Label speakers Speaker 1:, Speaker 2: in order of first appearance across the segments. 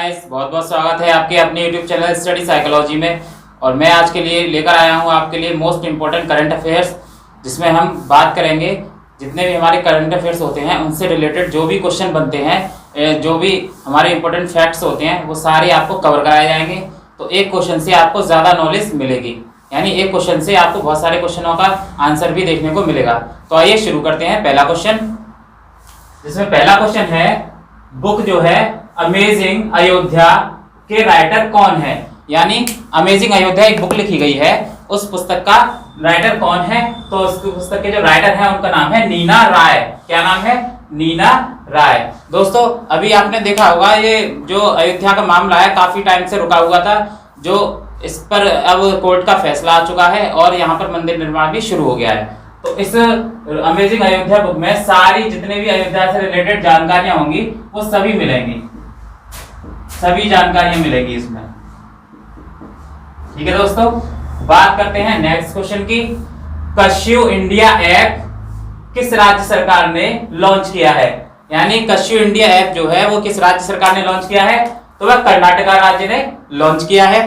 Speaker 1: Guys, बहुत बहुत स्वागत है आपके अपने YouTube चैनल स्टडी साइकोलॉजी में। और मैं आज के लिए लेकर आया हूँ आपके लिए मोस्ट इम्पोर्टेंट करंट अफेयर्स, जिसमें हम बात करेंगे जितने भी हमारे करंट अफेयर्स होते हैं उनसे रिलेटेड जो भी क्वेश्चन बनते हैं, जो भी हमारे इंपॉर्टेंट फैक्ट्स होते हैं वो सारे आपको कवर कराए जाएंगे। तो एक क्वेश्चन से आपको ज़्यादा नॉलेज मिलेगी, यानी एक क्वेश्चन से आपको बहुत सारे क्वेश्चनों का आंसर भी देखने को मिलेगा। तो आइए शुरू करते हैं पहला क्वेश्चन, जिसमें पहला क्वेश्चन है बुक जो है अमेजिंग अयोध्या के राइटर कौन है। यानी अमेजिंग अयोध्या एक बुक लिखी गई है, उस पुस्तक का राइटर कौन है। तो उस पुस्तक के जो राइटर हैं उनका नाम है नीना राय। क्या नाम है? नीना राय। दोस्तों अभी आपने देखा होगा ये जो अयोध्या का मामला है काफी टाइम से रुका हुआ था, जो इस पर अब कोर्ट का फैसला आ चुका है और यहाँ पर मंदिर निर्माण भी शुरू हो गया है। तो इस अमेजिंग अयोध्या बुक में सारी जितने भी अयोध्या से रिलेटेड जानकारियां होंगी वो सभी मिलेंगी, सभी जानकारियां मिलेगी इसमें। ठीक है दोस्तों, बात करते हैं नेक्स्ट क्वेश्चन की। कश्यू इंडिया ऐप किस राज्य सरकार ने लॉन्च किया है। यानी कश्यू इंडिया ऐप जो है वो किस राज्य सरकार ने लॉन्च किया है, तो वह कर्नाटका राज्य ने लॉन्च किया है।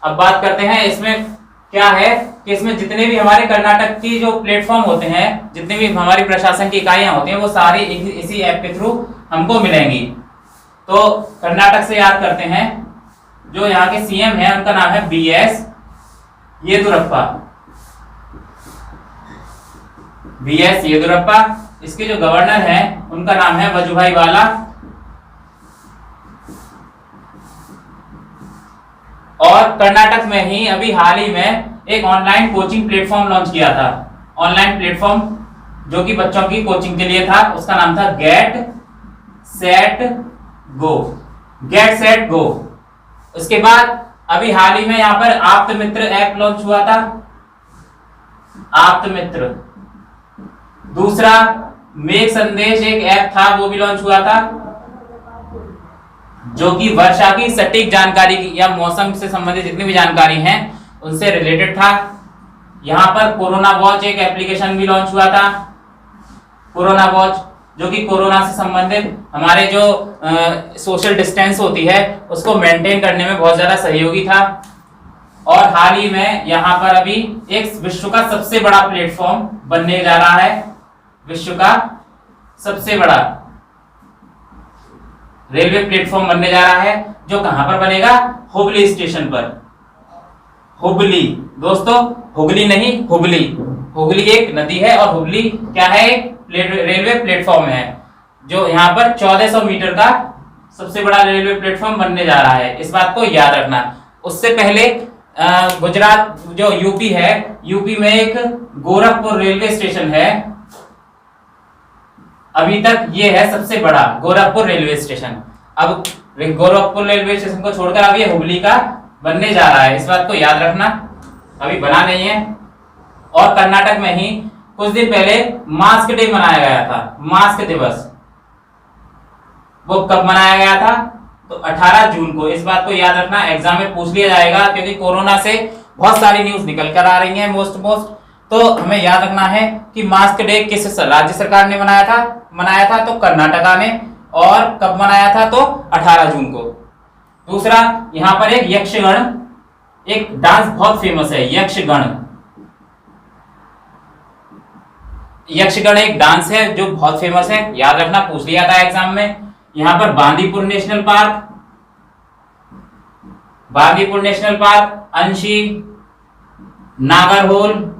Speaker 1: अब बात करते हैं इसमें क्या है कि इसमें जितने भी हमारे कर्नाटक की जो प्लेटफॉर्म होते हैं, जितने भी हमारी प्रशासन की इकाइयां होती हैं वो सारी इसी ऐप के थ्रू हमको मिलेंगी। तो कर्नाटक से याद करते हैं, जो यहाँ के सीएम है उनका नाम है बीएस येदुरप्पा। बीएस येदुरप्पा। इसके जो गवर्नर हैं उनका नाम है वजुभाई वाला। और कर्नाटक में ही अभी हाल ही में एक ऑनलाइन कोचिंग प्लेटफॉर्म लॉन्च किया था। ऑनलाइन प्लेटफॉर्म जो कि बच्चों की कोचिंग के लिए था, उसका नाम था get set go. Get set go. उसके बाद अभी हाल ही में यहाँ पर आप्त मित्र ऐप लॉन्च हुआ था। आप्त मित्र। दूसरा मेघ संदेश एक ऐप था, वो भी लॉन्च हुआ था, जो कि वर्षा की सटीक जानकारी की या मौसम से संबंधित जितनी भी जानकारी हैं उनसे रिलेटेड था। यहाँ पर कोरोना वॉच एक एप्लीकेशन भी लॉन्च हुआ था। कोरोना वॉच जो कि कोरोना से संबंधित हमारे जो सोशल डिस्टेंस होती है उसको मेंटेन करने में बहुत ज्यादा सहयोगी था। और हाल ही में यहाँ पर अभी एक विश्व का सबसे बड़ा प्लेटफॉर्म बनने जा रहा है। विश्व का सबसे बड़ा रेलवे प्लेटफॉर्म बनने जा रहा है, जो कहां पर बनेगा? हुबली स्टेशन पर। हुबली दोस्तों, हुगली नहीं, हुबली। हुगली एक नदी है और हुबली क्या है? एक रेलवे प्लेटफॉर्म है, जो यहाँ पर 1400 मीटर का सबसे बड़ा रेलवे प्लेटफॉर्म बनने जा रहा है। इस बात को याद रखना। उससे पहले गुजरात जो यूपी है, यूपी में एक गोरखपुर रेलवे स्टेशन है। अभी तक ये है सबसे बड़ा गोरखपुर रेलवे स्टेशन। अब गोरखपुर रेलवे स्टेशन को छोड़कर अब ये हुबली का बनने जा रहा है। इस बात को याद रखना, अभी बना नहीं है। और कर्नाटक में ही कुछ दिन पहले मास्क डे मनाया गया था। मास्क दिवस वो कब मनाया गया था? तो 18 जून को। इस बात को याद रखना, एग्जाम में पूछ लिया जाएगा, क्योंकि कोरोना से बहुत सारी न्यूज निकल कर आ रही है मोस्ट। तो हमें याद रखना है कि मास्क डे किस राज्य सरकार ने मनाया था तो कर्नाटका ने। और कब मनाया था? तो 18 जून को। दूसरा, यहाँ पर एक यक्षगण, एक डांस बहुत फेमस है, यक्षगण। यक्षगण एक डांस है जो बहुत फेमस है, याद रखना, पूछ लिया था एग्जाम में। यहाँ पर बांदीपुर नेशनल पार्क, अंशी, नागरहोल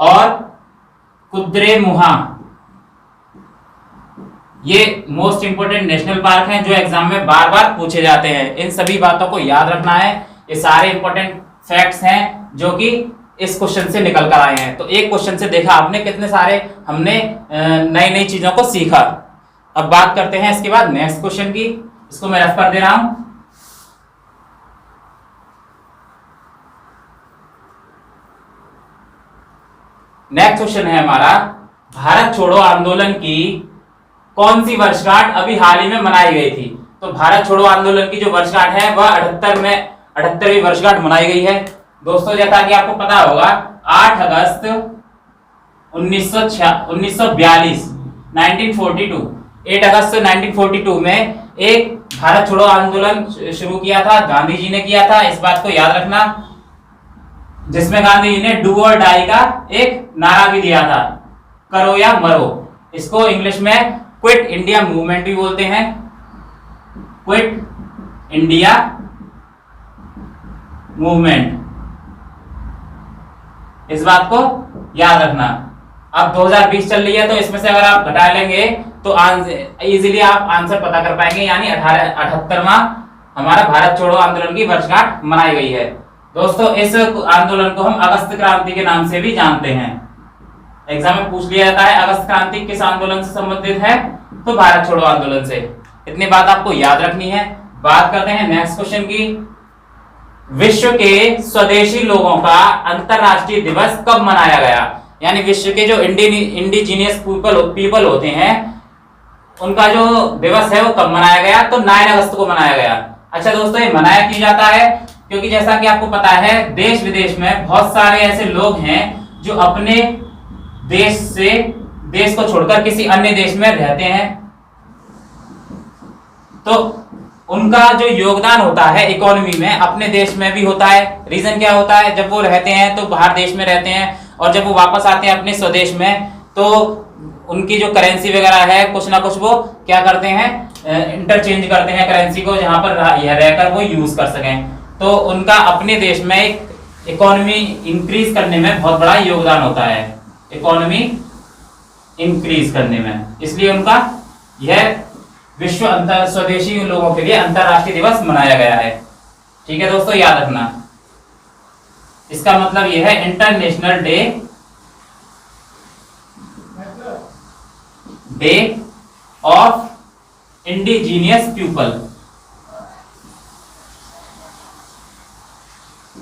Speaker 1: और कुद्रेमुहा, ये मोस्ट इंपोर्टेंट नेशनल पार्क हैं जो एग्जाम में बार बार पूछे जाते हैं। इन सभी बातों को याद रखना है। ये सारे इंपॉर्टेंट फैक्ट्स हैं जो कि इस क्वेश्चन से निकल कर आए हैं। तो एक क्वेश्चन से देखा आपने कितने सारे हमने नई नई चीजों को सीखा। अब बात करते हैं इसके बाद नेक्स्ट क्वेश्चन की। इसको मैं रफ कर दे रहा हूं। नेक्स्ट क्वेश्चन है हमारा, भारत छोड़ो आंदोलन की कौन सी वर्षगांठ अभी हाल ही में मनाई गई थी। तो भारत छोड़ो आंदोलन की जो वर्षगांठ है वह 78वीं वर्षगांठ मनाई गई है। दोस्तों जैसा कि आपको पता होगा 8 अगस्त 1942 8 अगस्त 1942 में एक भारत छोड़ो आंदोलन शुरू किया था, गांधी जी ने किया था, इस बात को याद रखना, जिसमें गांधी जी ने डू और डाई का एक नारा भी दिया था, करो या मरो। इसको इंग्लिश में क्विट इंडिया मूवमेंट भी बोलते हैं, क्विट इंडिया मूवमेंट, इस बात को याद रखना। अब 2020 चल रही है, तो इसमें से अगर आप घटा लेंगे तो इजीली आप आंसर पता कर पाएंगे, यानी 78वां हमारा भारत छोड़ो आंदोलन की वर्षगांठ मनाई गई है। दोस्तों इस आंदोलन को हम अगस्त क्रांति के नाम से भी जानते हैं। एग्जाम में पूछ लिया जाता है अगस्त क्रांति किस आंदोलन से संबंधित है, तो भारत छोड़ो आंदोलन से। इतनी बात आपको याद रखनी है। बात करते हैं नेक्स्ट क्वेश्चन की। विश्व के स्वदेशी लोगों का अंतरराष्ट्रीय दिवस कब मनाया गया? यानी विश्व के जो इंडिजीनियस पीपल होते हैं उनका जो दिवस है वो कब मनाया गया? तो 9 अगस्त को मनाया गया। अच्छा दोस्तों, ये मनाया क्यों जाता है? क्योंकि जैसा कि आपको पता है देश विदेश में बहुत सारे ऐसे लोग हैं जो अपने देश को छोड़कर किसी अन्य देश में रहते हैं, तो उनका जो योगदान होता है इकोनॉमी में अपने देश में भी होता है। रीजन क्या होता है? जब वो रहते हैं तो बाहर देश में रहते हैं, और जब वो वापस आते हैं अपने स्वदेश में तो उनकी जो करेंसी वगैरह है कुछ ना कुछ वो क्या करते हैं, इंटरचेंज करते हैं करेंसी को, जहां पर रहकर वो यूज कर सकें। तो उनका अपने देश में इकोनॉमी इंक्रीज करने में बहुत बड़ा योगदान होता है, इकोनॉमी इंक्रीज करने में, इसलिए उनका यह विश्व स्वदेशी लोगों के लिए अंतरराष्ट्रीय दिवस मनाया गया है। ठीक है दोस्तों, याद रखना। इसका मतलब यह है international day of indigenous people,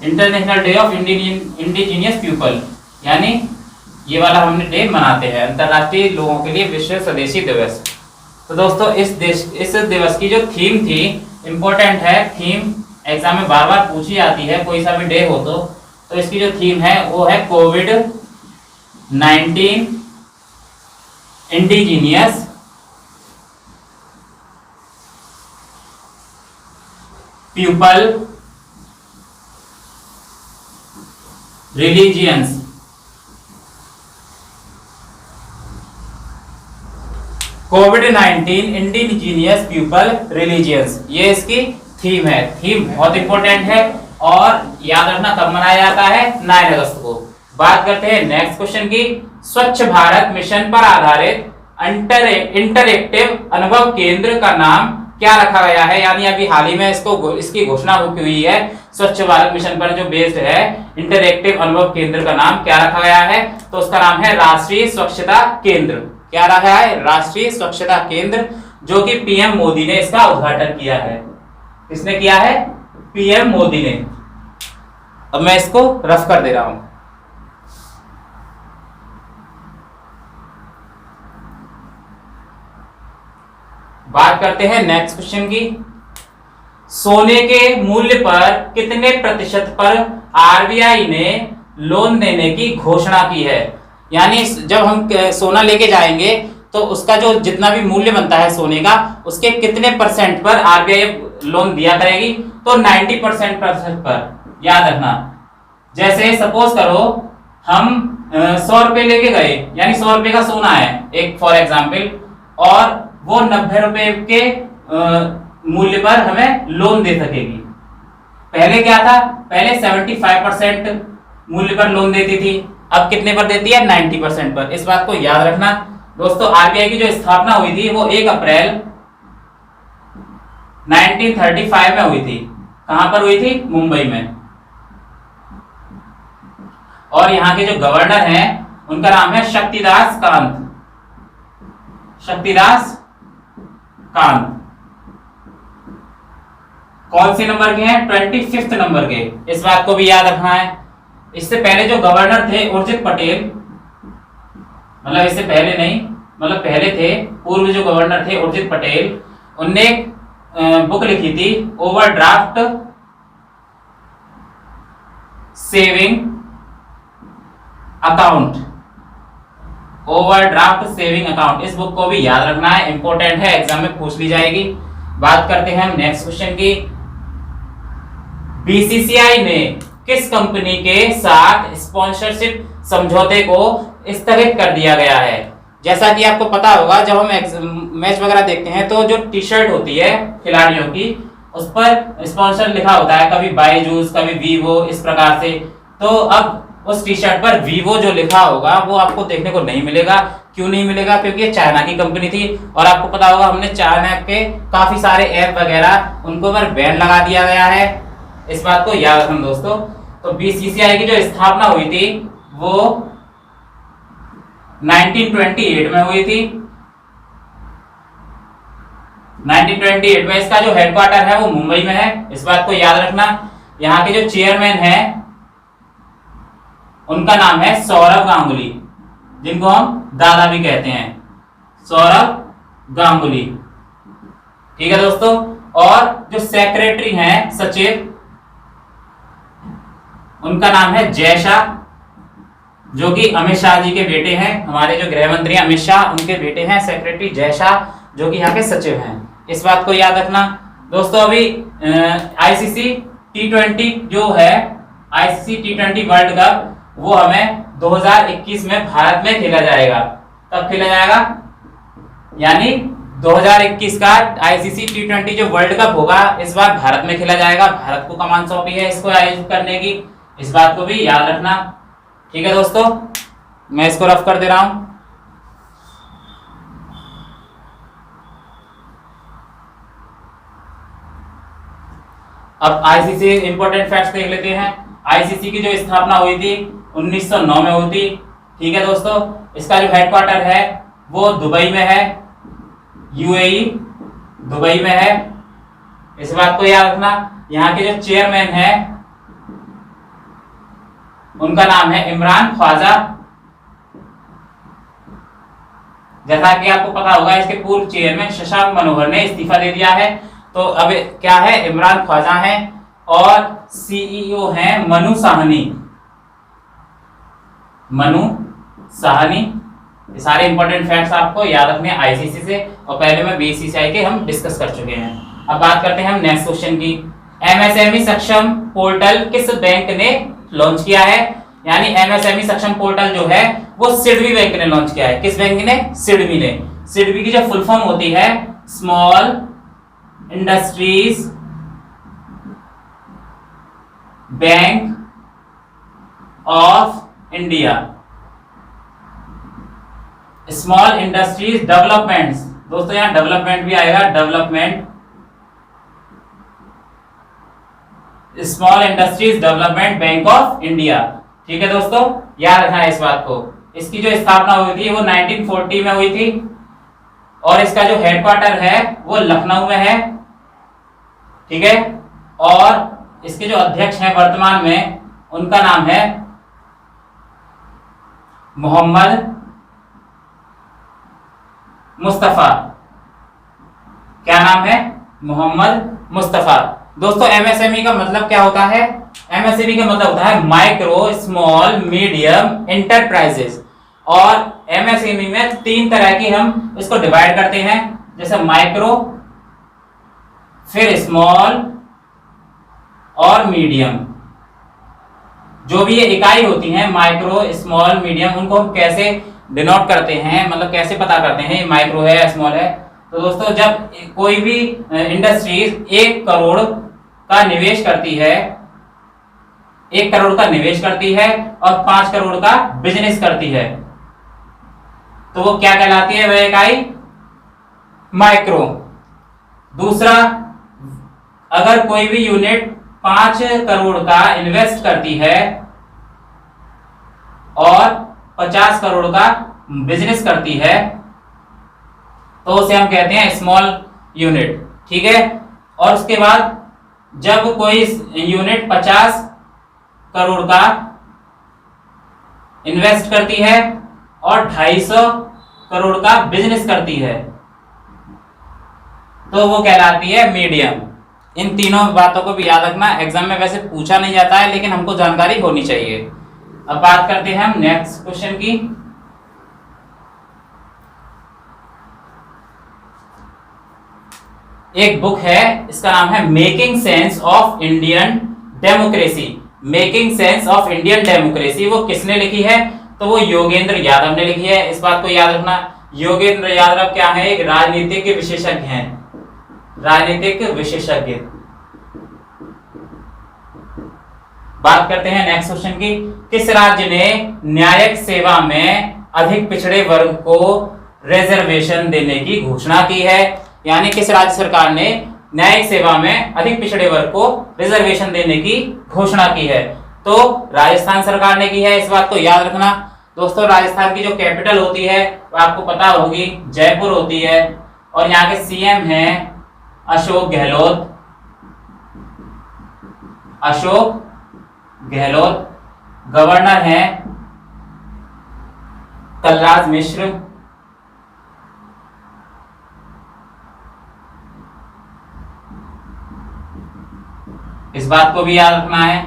Speaker 1: international day of indigenous people, यानी ये वाला हमने डे मनाते हैं, अंतरराष्ट्रीय लोगों के लिए विश्व स्वदेशी दिवस। तो दोस्तों इस दिवस की जो थीम थी, इंपॉर्टेंट है थीम, एग्जाम में बार बार पूछी जाती है, कोई सा भी डे हो तो इसकी जो थीम है वो है कोविड-19 इंडिजीनियस पीपल रिलीजियंस। कोविड-19 इंडिजीनियस पीपल रिलीजियंस, ये इसकी थीम है। थीम बहुत इंपॉर्टेंट है और याद रखना कब मनाया जाता है? 9 अगस्त को। बात करते हैं नेक्स्ट क्वेश्चन की। स्वच्छ भारत मिशन पर आधारित इंटरएक्टिव अनुभव केंद्र का नाम क्या रखा गया है? यानी अभी हाल ही में इसकी घोषणा हुई है। स्वच्छ भारत मिशन पर जो बेस्ड है इंटरएक्टिव अनुभव केंद्र का नाम क्या रखा गया है? तो उसका नाम है राष्ट्रीय स्वच्छता केंद्र। क्या रखा है? राष्ट्रीय स्वच्छता केंद्र, जो कि पीएम मोदी ने इसका उद्घाटन किया है। किसने किया है? पीएम मोदी ने। अब मैं इसको रफ कर दे रहा हूं। बात करते हैं नेक्स्ट क्वेश्चन की। सोने के मूल्य पर कितने प्रतिशत पर आरबीआई ने लोन देने की घोषणा की है? यानी जब हम सोना लेके जाएंगे तो उसका जो जितना भी मूल्य बनता है सोने का, उसके कितने परसेंट पर आरबीआई लोन दिया करेगी? तो 90% पर। याद रखना, जैसे सपोज करो हम 100 रुपए लेके गए, यानी 100 रुपए का सोना है एक फॉर एग्जाम्पल, और वो 90 रुपए के मूल्य पर हमें लोन दे सकेगी। पहले क्या था? पहले 75% मूल्य पर लोन देती थी, अब कितने पर देती है? 90% पर। इस बात को याद रखना दोस्तों। आरबीआई की जो स्थापना हुई थी वो 1 अप्रैल 1935 में हुई थी। कहां पर हुई थी? मुंबई में। और यहाँ के जो गवर्नर हैं उनका नाम है शक्तिदास कांत। शक्तिदास कांत कौन से नंबर के हैं? 25 नंबर के। इस बात को भी याद रखना है। इससे पहले जो गवर्नर थे उर्जित पटेल, मतलब इससे पहले नहीं, मतलब पहले थे, पूर्व जो गवर्नर थे उर्जित पटेल, उनने एक बुक लिखी थी overdraft saving account. Overdraft saving account, इस बुक को भी याद रखना है, इंपॉर्टेंट है, एग्जाम में पूछ ली जाएगी। बात करते हैं हम नेक्स्ट क्वेश्चन की। बीसीसीआई ने किस कंपनी के साथ स्पॉन्सरशिप समझौते को स्थगित कर दिया गया है? जैसा कि आपको पता होगा, जब हम मैच वगैरह देखते हैं तो जो टी शर्ट होती है खिलाड़ियों की, उस पर स्पॉन्सर लिखा होता है, कभी बायजूस, कभी वीवो, इस प्रकार से। तो अब उस टी शर्ट पर वीवो जो लिखा होगा वो आपको देखने को नहीं मिलेगा। क्यों नहीं मिलेगा? क्योंकि ये चाइना की कंपनी थी, और आपको पता होगा हमने चाइना के काफी सारे ऐप वगैरह उनको पर बैन लगा दिया गया है। इस बात को याद रखना दोस्तों। तो बीसीसीआई की जो स्थापना हुई थी वो 1928 में हुई थी। 1928 में। इसका जो हेडक्वार्टर है वो मुंबई में है, इस बात को याद रखना। यहाँ के जो चेयरमैन है उनका नाम है सौरव गांगुली, जिनको हम दादा भी कहते हैं, सौरव गांगुली। ठीक है दोस्तों। और जो सेक्रेटरी हैं, सचिव, उनका नाम है जय शाह, जो कि अमित शाह जी के बेटे हैं। हमारे जो गृह मंत्री अमित शाह, उनके बेटे हैं सेक्रेटरी जय शाह, जो कि यहाँ के सचिव हैं। इस बात को याद रखना दोस्तों। अभी आईसीसी T20 जो है, आईसीसी T20 वर्ल्ड कप, वो हमें 2021 में भारत में खेला जाएगा। कब खेला जाएगा? यानी 2021 का आईसीसी T20 जो वर्ल्ड कप होगा, इस बार भारत में खेला जाएगा। भारत को कमान सौंपी है इसको आयोजित करने की, इस बात को भी याद रखना। ठीक है दोस्तों, मैं इसको रफ कर दे रहा हूं। अब आईसीसी इंपॉर्टेंट फैक्ट्स देख लेते हैं। आईसीसी की जो स्थापना हुई थी 1909 में हुई थी। ठीक है दोस्तों। इसका जो हेडक्वार्टर है वो दुबई में है, यूएई दुबई में है, इस बात को याद रखना। यहाँ के जो चेयरमैन है उनका नाम है इमरान ख्वाजा। जैसा कि आपको पता होगा, इसके पूर्व चेयरमैन शशांक मनोहर ने इस्तीफा दे दिया है, तो अब क्या है, इमरान ख्वाजा है। और सीईओ हैं मनु साहनी, मनु साहनी। ये सारे इंपॉर्टेंट फैक्ट्स आपको याद रखने हैं आईसीसी से, और पहले में बीसीसीआई के हम डिस्कस कर चुके हैं। अब बात करते हैं हम नेक्स्ट क्वेश्चन की। एमएसएमई सक्षम पोर्टल किस बैंक ने लॉन्च किया है? यानी एमएसएमई सक्षम पोर्टल जो है वो सिडबी बैंक ने लॉन्च किया है। किस बैंक ने? सिडबी ने। सिडबी की जो फुल फॉर्म होती है small industries bank of India, small industries development. दोस्तों यहां डेवलपमेंट भी आएगा, development, small industries development bank of India. ठीक है दोस्तों, याद रखना है इस बात को। इसकी जो स्थापना हुई थी वो 1940 में हुई थी, और इसका जो हेडक्वार्टर है वो लखनऊ में है। ठीक है। और इसके जो अध्यक्ष हैं वर्तमान में, उनका नाम है मोहम्मद मुस्तफा। क्या नाम है? मोहम्मद मुस्तफा। दोस्तों एमएसएमई का मतलब क्या होता है? एमएसएमई का मतलब होता है माइक्रो स्मॉल मीडियम एंटरप्राइजेस। और एमएसएमई में तीन तरह की हम इसको डिवाइड करते हैं, जैसे माइक्रो, फिर स्मॉल और मीडियम। जो भी ये इकाई होती हैं माइक्रो, स्मॉल, मीडियम, उनको हम कैसे डिनोट करते हैं, मतलब कैसे पता करते हैं ये माइक्रो है या स्मॉल है? तो दोस्तों जब कोई भी इंडस्ट्रीज 1 करोड़ का निवेश करती है, 1 करोड़ का निवेश करती है और 5 करोड़ का बिजनेस करती है, तो वो क्या कहलाती है? वह इकाई माइक्रो। दूसरा, अगर कोई भी यूनिट 5 करोड़ का इन्वेस्ट करती है और 50 करोड़ का बिजनेस करती है, तो उसे हम कहते हैं स्मॉल यूनिट। ठीक है। और उसके बाद जब कोई यूनिट 50 करोड़ का इन्वेस्ट करती है और 250 करोड़ का बिजनेस करती है, तो वो कहलाती है मीडियम। इन तीनों बातों को भी याद रखना। एग्जाम में वैसे पूछा नहीं जाता है, लेकिन हमको जानकारी होनी चाहिए। अब बात करते हैं हम नेक्स्ट क्वेश्चन की। एक बुक है, इसका नाम है making sense of Indian democracy. Making sense of Indian democracy वो किसने लिखी है? तो वो योगेंद्र यादव ने लिखी है। इस बात को याद रखना। योगेंद्र यादव क्या है? एक राजनीतिक विशेषज्ञ हैं, राजनीतिक विशेषज्ञ। बात करते हैं नेक्स्ट क्वेश्चन की। किस राज्य ने न्यायिक सेवा में अधिक पिछड़े वर्ग को रिजर्वेशन देने की घोषणा की है? यानी किस राज्य सरकार ने न्यायिक सेवा में अधिक पिछड़े वर्ग को रिजर्वेशन देने की घोषणा की है? तो राजस्थान सरकार ने की है। इस बात को याद रखना। दोस्तों, राजस्थान की जो कैपिटल होती है वो आपको पता होगी, जयपुर होती है। और यहाँ के सीएम हैं अशोक गहलोत। अशोक गहलोत। गवर्नर हैं कलराज मिश्र। इस बात को भी याद रखना है।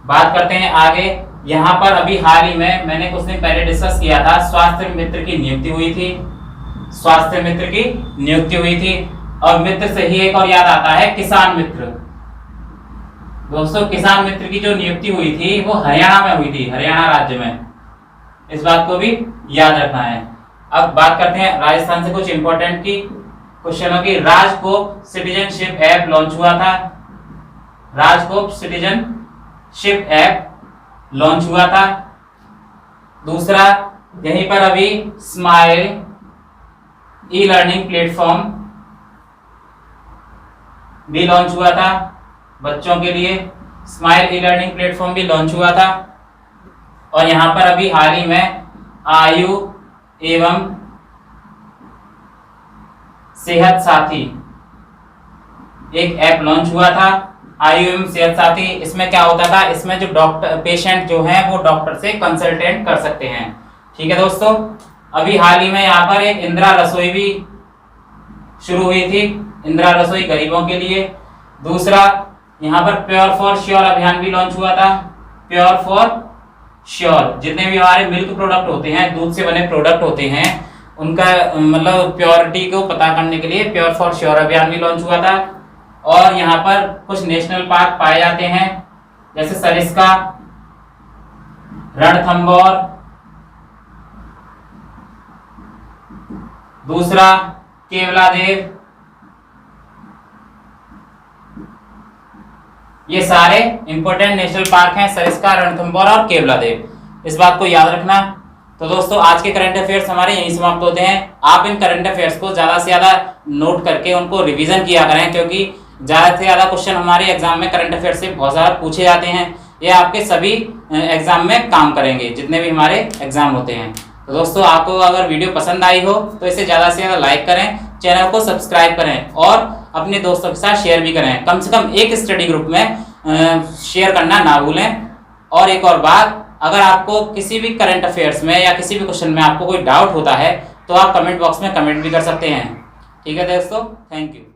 Speaker 1: बात करते हैं आगे। यहां पर अभी हाल ही में मैंने कुछ दिन पहले डिस्कस किया था, स्वास्थ्य मित्र की नियुक्ति हुई थी। स्वास्थ्य मित्र की नियुक्ति हुई थी। और मित्र से ही एक और याद आता है, किसान मित्र। दोस्तों, किसान मित्र की जो नियुक्ति हुई थी वो हरियाणा में हुई थी, हरियाणा राज्य में। इस बात को भी याद रखना है। अब बात करते हैं राजस्थान से कुछ इंपॉर्टेंट की क्वेश्चनों की। राजकोप सिटीजनशिप ऐप लॉन्च हुआ था। राजकोप सिटीजनशिप ऐप लॉन्च हुआ था। दूसरा, यहीं पर अभी स्माइल ई लर्निंग प्लेटफॉर्म भी लॉन्च हुआ था बच्चों के लिए। स्माइल ई लर्निंग प्लेटफॉर्म भी लॉन्च हुआ था। और यहां पर अभी हाल ही में आयु एवं सेहत साथी एक ऐप लॉन्च हुआ था, आयु एवं सेहत साथी। इसमें क्या होता था? इसमें जो डॉक्टर पेशेंट जो हैं वो डॉक्टर से कंसल्टेंट कर सकते हैं। ठीक है दोस्तों, अभी हाल ही में यहाँ पर एक इंदिरा रसोई भी शुरू हुई थी, इंदिरा रसोई गरीबों के लिए। दूसरा, यहाँ पर प्योर फॉर श्योर अभियान भी लॉन्च हुआ था। प्योर फॉर श्योर, जितने भी हमारे मिल्क प्रोडक्ट होते हैं, दूध से बने प्रोडक्ट होते हैं, उनका मतलब प्योरिटी को पता करने के लिए प्योर फॉर श्योर अभियान भी लॉन्च हुआ था। और यहाँ पर कुछ नेशनल पार्क पाए जाते हैं, जैसे सरिस्का, रणथंभौर। दूसरा, केवलादेव। ये सारे इंपॉर्टेंट नेशनल पार्क हैं, सरिस्का, रणथंभौर और केवलादेव। इस बात को याद रखना। तो दोस्तों, आज के करंट अफेयर्स हमारे यहीं समाप्त होते हैं। आप इन करंट अफेयर्स को ज्यादा से ज्यादा नोट करके उनको रिवीजन किया करें, क्योंकि ज्यादा से ज्यादा क्वेश्चन हमारे एग्जाम में करंट अफेयर्स से बहुत ज्यादा पूछे जाते हैं। ये आपके सभी एग्जाम में काम करेंगे, जितने भी हमारे एग्जाम होते हैं। तो दोस्तों, आपको अगर वीडियो पसंद आई हो तो इसे ज्यादा से ज्यादा लाइक करें, चैनल को सब्सक्राइब करें और अपने दोस्तों के साथ शेयर भी करें। कम से कम एक स्टडी ग्रुप में शेयर करना ना भूलें। और एक और बात, अगर आपको किसी भी करंट अफेयर्स में या किसी भी क्वेश्चन में आपको कोई डाउट होता है तो आप कमेंट बॉक्स में कमेंट भी कर सकते हैं। ठीक है दोस्तों, थैंक यू।